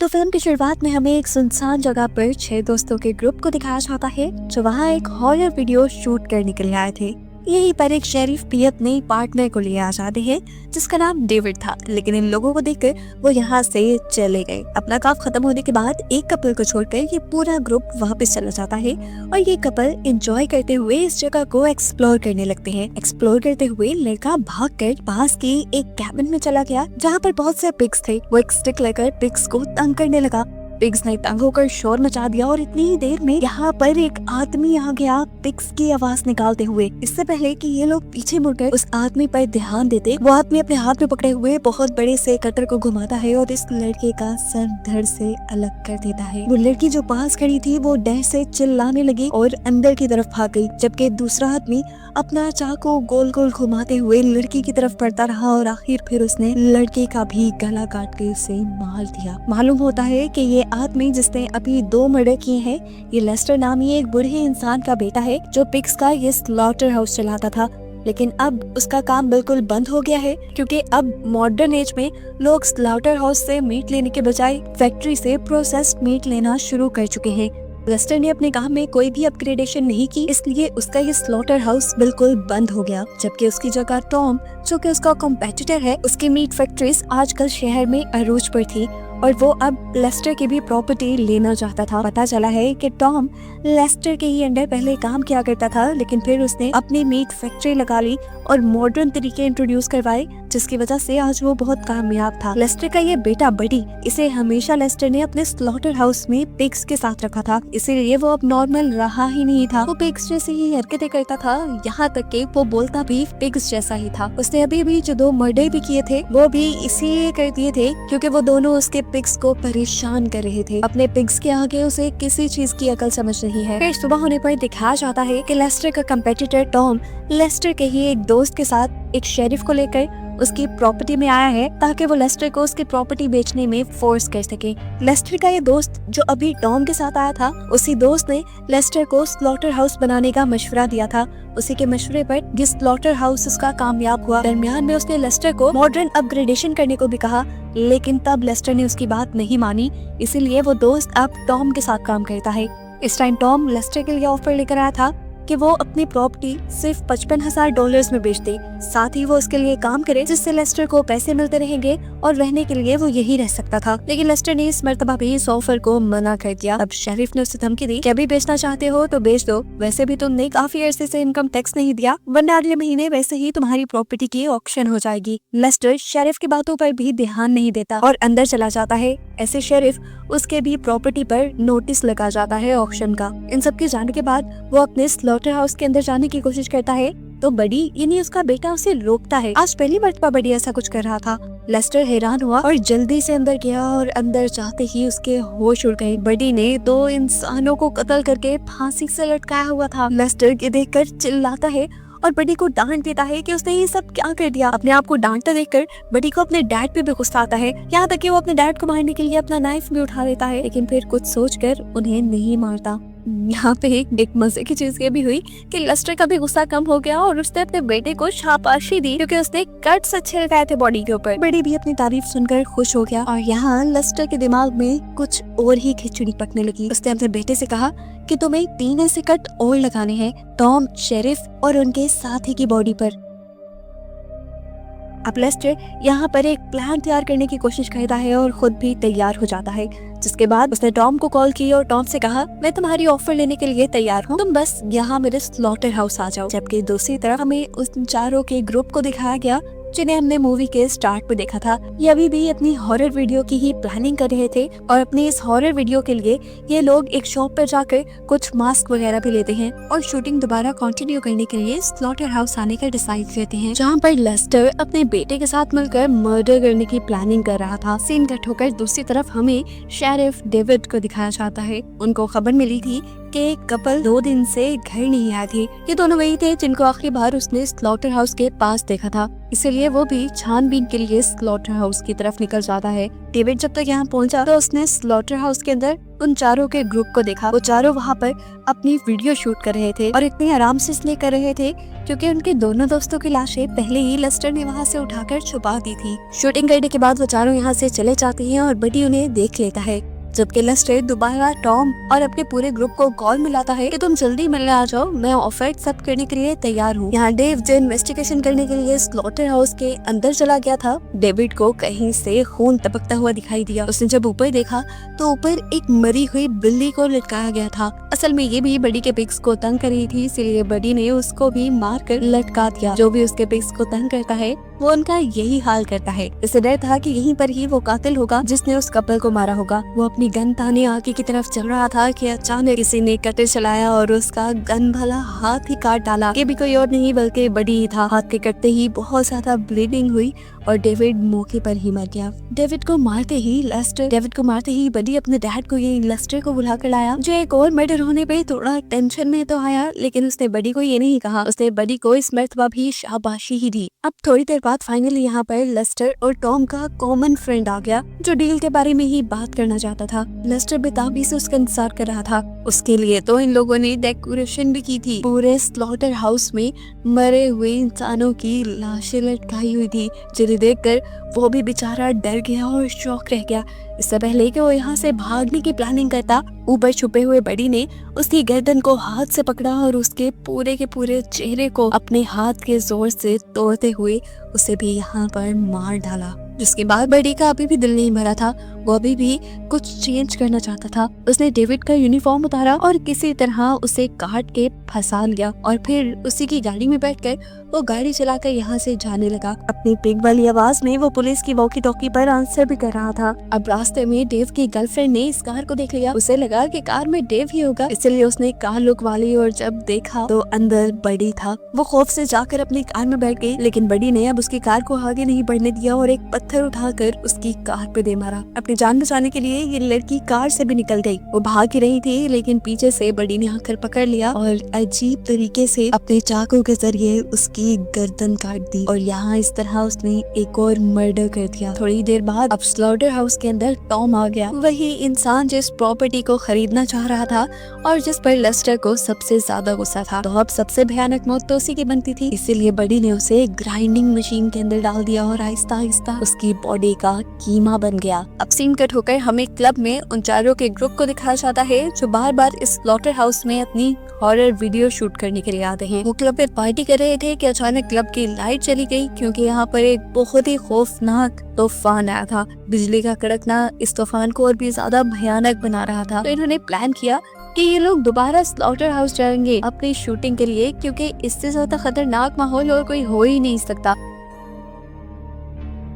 तो फिल्म की शुरुआत में हमें एक सुनसान जगह पर 6 दोस्तों के ग्रुप को दिखाया जाता है जो वहाँ एक हॉरर वीडियो शूट करने के लिए आए थे। यहीं पर एक शेरिफ भी अपने पार्टनर को लिए आ जाते हैं जिसका नाम डेविड था, लेकिन इन लोगों को देखकर वो यहाँ से चले गए। अपना काम खत्म होने के बाद एक कपल को छोड़कर ये पूरा ग्रुप वापस चला जाता है और ये कपल एंजॉय करते हुए इस जगह को एक्सप्लोर करने लगते हैं। एक्सप्लोर करते हुए लड़का भागकर पास के एक कैबिन में चला गया जहाँ पर बहुत से पिग्स थे। वो एक स्टिक लेकर पिग्स को तंग करने लगा। पिग्स ने तंग होकर शोर मचा दिया और इतनी ही देर में यहाँ पर एक आदमी आ गया पिग्स की आवाज निकालते हुए। इससे पहले कि ये लोग पीछे मुड़कर उस आदमी पर ध्यान देते, वो आदमी अपने हाथ में पकड़े हुए बहुत बड़े से कटर को घुमाता है और इस लड़के का सर धड़ से अलग कर देता है। वो लड़की जो पास खड़ी थी वो डर से चिल्लाने लगी और अंदर की तरफ भाग गई, जबकि दूसरा आदमी अपना चाकू गोल गोल घुमाते हुए लड़की की तरफ बढ़ता रहा और आखिर फिर उसने लड़के का भी गला काट के उसे मार दिया। मालूम होता है कि ये आदमी जिसने अभी 2 मर्डर किए हैं, ये लेस्टर नामी एक बूढ़े इंसान का बेटा है जो पिग्स का ये स्लॉटर हाउस चलाता था। लेकिन अब उसका काम बिल्कुल बंद हो गया है क्योंकि अब मॉडर्न एज में लोग स्लॉटर हाउस से मीट लेने के बजाय फैक्ट्री से प्रोसेस्ड मीट लेना शुरू कर चुके हैं। लेस्टर ने अपने काम में कोई भी अपग्रेडेशन नहीं की, इसलिए उसका ये स्लॉटर हाउस बिल्कुल बंद हो गया, जबकि उसकी जगह टॉम जो कि उसका कॉम्पिटिटर है, उसकी मीट फैक्ट्रीज आजकल शहर में अरूज पर थी और वो अब लेस्टर की भी प्रॉपर्टी लेना चाहता था। पता चला है कि टॉम लेस्टर के ही अंडर पहले काम किया करता था, लेकिन फिर उसने अपनी मीट फैक्ट्री लगा ली और मॉडर्न तरीके इंट्रोड्यूस करवाए, जिसकी वजह से आज वो बहुत कामयाब था। लेस्टर का ये बेटा बडी, इसे हमेशा लेस्टर ने अपने स्लॉटर हाउस में पिग्स के साथ रखा था, इसीलिए वो अब नॉर्मल रहा ही नहीं था। वो पिग्स जैसे ही हरकतें करता था, यहाँ तक कि वो बोलता भी पिग्स जैसा ही था। उसने अभी भी जो 2 मर्डर भी किए थे वो भी इसीलिए कर दिए थे क्योंकि वो दोनों उसके पिग्स को परेशान कर रहे थे। अपने पिग्स के आगे उसे किसी चीज की अकल समझ नहीं है। फिर सुबह होने पर दिखाया जाता है कि लेस्टर का कंपेटिटर टॉम लेस्टर के ही एक दोस्त के साथ एक शेरिफ को लेकर उसकी प्रॉपर्टी में आया है ताकि वो लेस्टर को उसकी प्रॉपर्टी बेचने में फोर्स कर सके। लेस्टर का ये दोस्त जो अभी टॉम के साथ आया था, उसी दोस्त ने लेस्टर को स्लॉटर हाउस बनाने का मशवरा दिया था। उसी के मशवरे पर ये स्लॉटर हाउस उसका कामयाब हुआ। दरमियान में उसने लेस्टर को मॉडर्न अपग्रेडेशन करने को भी कहा, लेकिन तब लेस्टर ने उसकी बात नहीं मानी, इसीलिए वो दोस्त अब टॉम के साथ काम करता है। इस टाइम टॉम लेस्टर के लिए ऑफर लेकर आया था कि वो अपनी प्रॉपर्टी सिर्फ $55,000 में बेच दे, साथ ही वो उसके लिए काम करे जिससे लेस्टर को पैसे मिलते रहेंगे और रहने के लिए वो यही रह सकता था। लेकिन लेस्टर ने इस मर्तबा भी इस ऑफर को मना कर दिया। अब शेरिफ ने उसे धमकी दी कि अभी बेचना चाहते हो तो बेच दो, वैसे भी तुमने काफी अरसे से इनकम टैक्स नहीं दिया, वरना अगले महीने वैसे ही तुम्हारी प्रॉपर्टी की ऑक्शन हो जाएगी। लेस्टर शेरिफ की बातों पर भी ध्यान नहीं देता और अंदर चला जाता है। ऐसे शेरिफ उसके भी प्रॉपर्टी पर नोटिस लगा जाता है ऑक्शन का। इन सब के जानने के बाद वो अपने स्लॉटर हाउस के अंदर जाने की कोशिश करता है तो बडी यानी उसका बेटा उसे रोकता है। आज पहली मर्तबा बडी ऐसा कुछ कर रहा था। लेस्टर हैरान हुआ और जल्दी से अंदर गया और अंदर जाते ही उसके होश उड़ गए। बडी ने 2 इंसानों को कत्ल करके फांसी से लटकाया हुआ था। लेस्टर के देखकर चिल्लाता है और बडी को डांट देता है कि उसने ये सब क्या कर दिया। अपने आप को डांटता देखकर बडी को अपने डैड पे भी गुस्सा आता है, यहाँ तक कि वो अपने डैड को मारने के लिए अपना नाइफ भी उठा लेता है, लेकिन फिर कुछ सोचकर उन्हें नहीं मारता। यहाँ पे एक मजे की चीज ये भी हुई कि लेस्टर का भी गुस्सा कम हो गया और उसने अपने बेटे को शाबाशी दी क्योंकि उसने कट्स अच्छे लगाए थे बॉडी के ऊपर। बड़ी भी अपनी तारीफ सुनकर खुश हो गया और यहाँ लेस्टर के दिमाग में कुछ और ही खिचड़ी पकने लगी। उसने अपने बेटे से कहा कि तुम्हें 3 ऐसे कट और लगाने हैं टॉम, शेरिफ और उनके साथी की बॉडी पर। अब लेस्टर यहाँ पर एक प्लान तैयार करने की कोशिश करता है और खुद भी तैयार हो जाता है, जिसके बाद उसने टॉम को कॉल की और टॉम से कहा मैं तुम्हारी ऑफर लेने के लिए तैयार हूँ, तुम बस यहाँ मेरे स्लॉटर हाउस आ जाओ। जबकि दूसरी तरफ हमें उस चारों के ग्रुप को दिखाया गया जिन्हें हमने मूवी के स्टार्ट में देखा था। ये अभी भी अपनी हॉरर वीडियो की ही प्लानिंग कर रहे थे और अपनी इस हॉरर वीडियो के लिए ये लोग एक शॉप पर जाकर कुछ मास्क वगैरह भी लेते हैं और शूटिंग दोबारा कंटिन्यू करने के लिए स्लॉटर हाउस आने का डिसाइड करते हैं, जहाँ पर लेस्टर अपने बेटे के साथ मिलकर मर्डर करने की प्लानिंग कर रहा था। सीन कट होकर दूसरी तरफ हमें शेरिफ डेविड को दिखाया जाता है। उनको खबर मिली थी कि कपल 2 दिन से घर नहीं आए थे। ये दोनों वही थे जिनको आखिरी बार उसने स्लॉटर हाउस के पास देखा था, इसलिए वो भी छानबीन के लिए स्लॉटर हाउस की तरफ निकल जाता है। डेविड जब तक यहाँ पहुंचा तो उसने स्लॉटर हाउस के अंदर उन चारों के ग्रुप को देखा। वो चारों वहाँ पर अपनी वीडियो शूट कर रहे थे और इतने आराम से इसलिए कर रहे थे क्योंकि उनके दोनों दोस्तों की लाशें पहले ही लेस्टर ने वहाँ से उठाकर छुपा दी थी। शूटिंग करने के बाद वो चारों यहाँ से चले जाते हैं और बडी उन्हें देख लेता है, जबकि लेस्टर दोबारा टॉम और अपने पूरे ग्रुप को कॉल मिलाता है कि तुम जल्दी मिलने आ जाओ, मैं ऑफर एक्सेप्ट करने के लिए तैयार हूँ। यहाँ डेव जो इन्वेस्टिगेशन करने के लिए स्लॉटर हाउस के अंदर चला गया था, डेविड को कहीं से खून टपकता हुआ दिखाई दिया। उसने जब ऊपर देखा तो ऊपर एक मरी हुई बिल्ली को लटकाया गया था। असल में ये भी बडी के पिग्स को तंग कर रही थी, इसीलिए बडी ने उसको भी मार कर लटका दिया। जो भी उसके पिग्स को तंग करता है वो उनका यही हाल करता है। इसे डर था कि यहीं पर ही वो कातिल होगा जिसने उस कपल को मारा होगा। वो अपनी गन ताने आगे की तरफ चल रहा था कि अचानक किसी ने कटर चलाया और उसका गन वाला हाथ ही काट डाला। ये भी कोई और नहीं बल्कि बडी ही था। हाथ के कटते ही बहुत ज्यादा ब्लीडिंग हुई और डेविड मौके पर ही मर गया। डेविड को मारते ही बडी अपने डैड को ये लेस्टर को बुला कर लाया, जो एक और मर्डर होने पे थोड़ा टेंशन में तो आया, लेकिन उसने बडी को ये नहीं कहा। उसने बडी को इस मर्तबा भी शाबाशी ही दी। अब थोड़ी देर बाद फाइनली यहाँ पर लेस्टर और टॉम का कॉमन फ्रेंड आ गया, जो डील के बारे में ही बात करना चाहता था। लेस्टर बेताबी से उसका इंतजार कर रहा था। उसके लिए तो इन लोगों ने डेकोरेशन भी की थी। पूरे स्लॉटर हाउस में मरे हुए इंसानों की लाशें लटकाई हुई थी, जिन्हें देखकर वो भी बेचारा डर गया और शॉक रह गया। इससे पहले कि वो यहाँ से भागने की प्लानिंग करता, ऊपर छुपे हुए बडी ने उसकी गर्दन को हाथ से पकड़ा और उसके पूरे के पूरे चेहरे को अपने हाथ के जोर से तोड़ते हुए उसे भी यहाँ पर मार डाला। जिसके बाद बडी का अभी भी दिल नहीं भरा था, वो अभी भी कुछ चेंज करना चाहता था। उसने डेविड का यूनिफॉर्म उतारा और किसी तरह उसे काट के फंसा लिया और फिर उसी की गाड़ी में बैठकर वो गाड़ी चलाकर यहाँ से जाने लगा। अपनी पिग वाली आवाज में वो पुलिस की वॉकी टॉकी पर आंसर भी कर रहा था। अब रास्ते में डेव की गर्लफ्रेंड ने इस कार को देख लिया। उसे लगा कि कार में डेव ही होगा, इसलिए उसने कार लुकवा ली और जब देखा तो अंदर बडी था। वो खौफ से जाकर अपनी कार में बैठ गई, लेकिन बडी ने अब उसकी कार को आगे नहीं बढ़ने दिया और एक पत्थर उठाकर उसकी कार पे दे मारा। अपनी जान बचाने के लिए ये लड़की कार से भी निकल गई। वो भाग ही रही थी, लेकिन पीछे से बडी ने आकर पकड़ लिया और अजीब तरीके से अपने चाकू के जरिए उसकी गर्दन काट दी और यहाँ इस तरह उसने एक और मर्डर कर दिया। थोड़ी देर बाद अब स्लॉटर हाउस के अंदर टॉम आ गया, वही इंसान जिस प्रॉपर्टी को खरीदना चाह रहा था और जिस पर लेस्टर को सबसे ज्यादा गुस्सा था। तो अब सबसे भयानक मौत तो उसी की बनती थी, इसीलिए बडी ने उसे ग्राइंडिंग मशीन के अंदर डाल दिया और आहिस्ता आहिस्ता उसकी बॉडी का कीमा बन गया। अब सीन कट होकर हमें क्लब में उन चारों के ग्रुप को दिखाया जाता है, जो बार बार इस स्लॉटर हाउस में अपनी हॉरर वीडियो शूट करने के लिए आते हैं। वो क्लब में पार्टी कर रहे थे कि अचानक क्लब की लाइट चली गई, क्योंकि यहाँ पर एक बहुत ही खौफनाक तूफान आया था। बिजली का कड़कना इस तूफान को और भी ज्यादा भयानक बना रहा था। तो इन्होंने प्लान किया कि ये लोग दोबारा स्लॉटर हाउस जाएंगे अपनी शूटिंग के लिए, क्योंकि इससे ज्यादा खतरनाक माहौल और कोई हो ही नहीं सकता।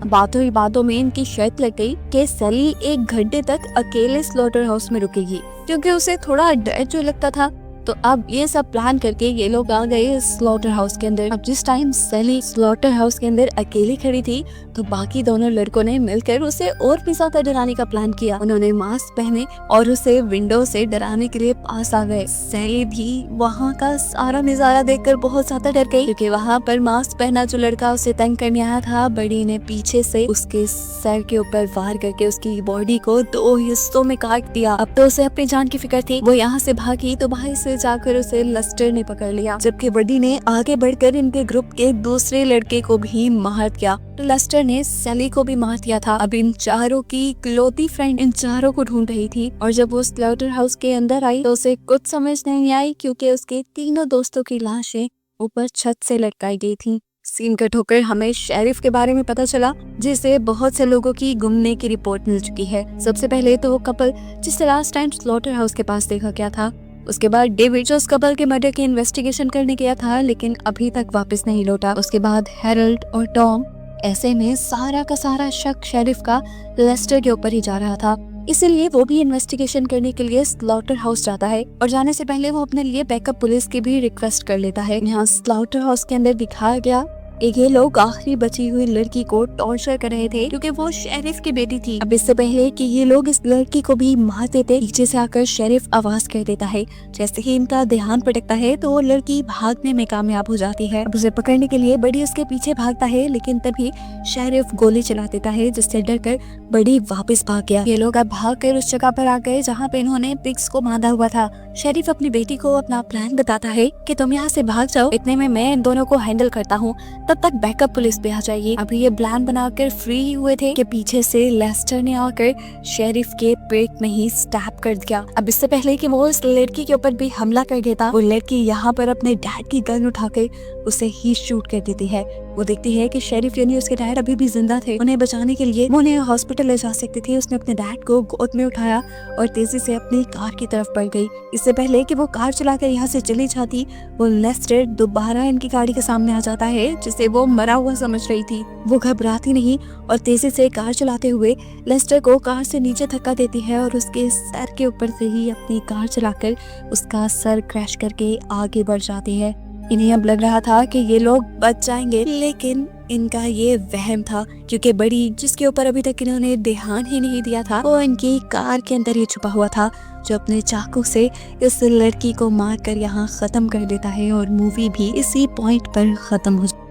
बातों ही बातों में इनकी शर्त लग गई कि सैली 1 घंटे तक अकेले स्लॉटर हाउस में रुकेगी, क्योंकि उसे थोड़ा डर जो लगता था। तो अब ये सब प्लान करके ये लोग आ गए स्लॉटर हाउस के अंदर। अब जिस टाइम सैली स्लॉटर हाउस के अंदर अकेली खड़ी थी, तो बाकी दोनों लड़कों ने मिलकर उसे और भी ज्यादा डराने का प्लान किया। उन्होंने मास्क पहने और उसे विंडो से डराने के लिए पास आ गए। सैली भी वहाँ का सारा नजारा देखकर बहुत ज्यादा डर गई, क्योंकि वहाँ पर मास्क पहना जो लड़का उसे तंग करने आया था, बडी ने पीछे से उसके सर के ऊपर वार करके उसकी बॉडी को 2 हिस्सों में काट दिया। अब तो उसे अपनी जान की फिक्र थी। वो यहाँ से भागी तो बाहर से जाकर उसे लेस्टर ने पकड़ लिया, जबकि बडी ने आगे बढ़कर इनके ग्रुप के दूसरे लड़के को भी मार दिया। तो लेस्टर ने सैली को भी मार दिया था। अब इन चारों की इकलौती फ्रेंड इन चारों को ढूंढ रही थी, और जब वो स्लॉटर हाउस के अंदर आई तो उसे कुछ समझ नहीं आई, क्योंकि उसके तीनों दोस्तों की लाशें ऊपर छत से लटकाई गई थी। सीन कट होकर हमें शेरिफ के बारे में पता चला, जिसे बहुत से लोगों की गुमने की रिपोर्ट मिल चुकी है। सबसे पहले तो वो कपल जिसे लास्ट टाइम स्लॉटर हाउस के पास देखा गया था, उसके बाद डेविड जो उस कपल के मर्डर की इन्वेस्टिगेशन करने गया था लेकिन अभी तक वापस नहीं लौटा, उसके बाद हैरोल्ड और टॉम। ऐसे में सारा का सारा शक शेरिफ का लेस्टर के ऊपर ही जा रहा था, इसलिए वो भी इन्वेस्टिगेशन करने के लिए स्लॉटर हाउस जाता है और जाने से पहले वो अपने लिए बैकअप पुलिस की भी रिक्वेस्ट कर लेता है। यहाँ स्लॉटर हाउस के अंदर दिखाया गया कि ये लोग आखिरी बची हुई लड़की को टॉर्चर कर रहे थे क्योंकि वो शेरिफ की बेटी थी। अब इससे पहले कि ये लोग इस लड़की को भी मार देते, पीछे से आकर शेरिफ आवाज कर देता है। जैसे ही इनका ध्यान भटकता है तो वो लड़की भागने में कामयाब हो जाती है। अब उसे पकड़ने के लिए बड़ी उसके पीछे भागता है, लेकिन तभी शेरिफ गोली चला देता है, जिससे डरकर बड़ी वापस भाग गया। ये लोग अब भागकर उस जगह पर आ गए जहाँ पे इन्होंने पिग्स को बांधा हुआ था। शेरिफ अपनी बेटी को अपना प्लान बताता है कि तुम यहाँ से भाग जाओ, इतने में मैं इन दोनों को हैंडल करता हूँ, तब तक बैकअप पुलिस भी आ जाएगी। अभी ये प्लान बनाकर फ्री हुए थे कि पीछे से लेस्टर ने आकर शेरिफ के पेट में ही स्टैब कर दिया। अब इससे पहले कि वो उस लड़की के ऊपर भी हमला कर देता, वो लड़की यहाँ पर अपने डैड की गन उठाकर उसे ही शूट कर देती है। वो देखती है कि शेरिफ यानी उसके डैड अभी भी जिंदा थे। उन्हें बचाने के लिए वो उन्हें हॉस्पिटल ले जा सकती थी। उसने अपने डैड को गोद में उठाया और तेजी से अपनी कार की तरफ बढ़ गई। इससे पहले कि वो कार चलाकर यहाँ से चली जाती, वो लेस्टर दोबारा इनकी गाड़ी के सामने आ जाता है, जिसे वो मरा हुआ समझ रही थी। वो घबराती नहीं और तेजी से कार चलाते हुए लेस्टर को कार से नीचे धक्का देती है और उसके सर के ऊपर से ही अपनी कार चलाकर उसका सर क्रैश करके आगे बढ़ जाती है। इन्हें अब लग रहा था कि ये लोग बच जाएंगे, लेकिन इनका ये वहम था, क्योंकि बड़ी जिसके ऊपर अभी तक इन्होंने ध्यान ही नहीं दिया था, वो इनकी कार के अंदर ही छुपा हुआ था, जो अपने चाकू से इस लड़की को मारकर यहाँ खत्म कर देता है और मूवी भी इसी पॉइंट पर खत्म हो जाती है।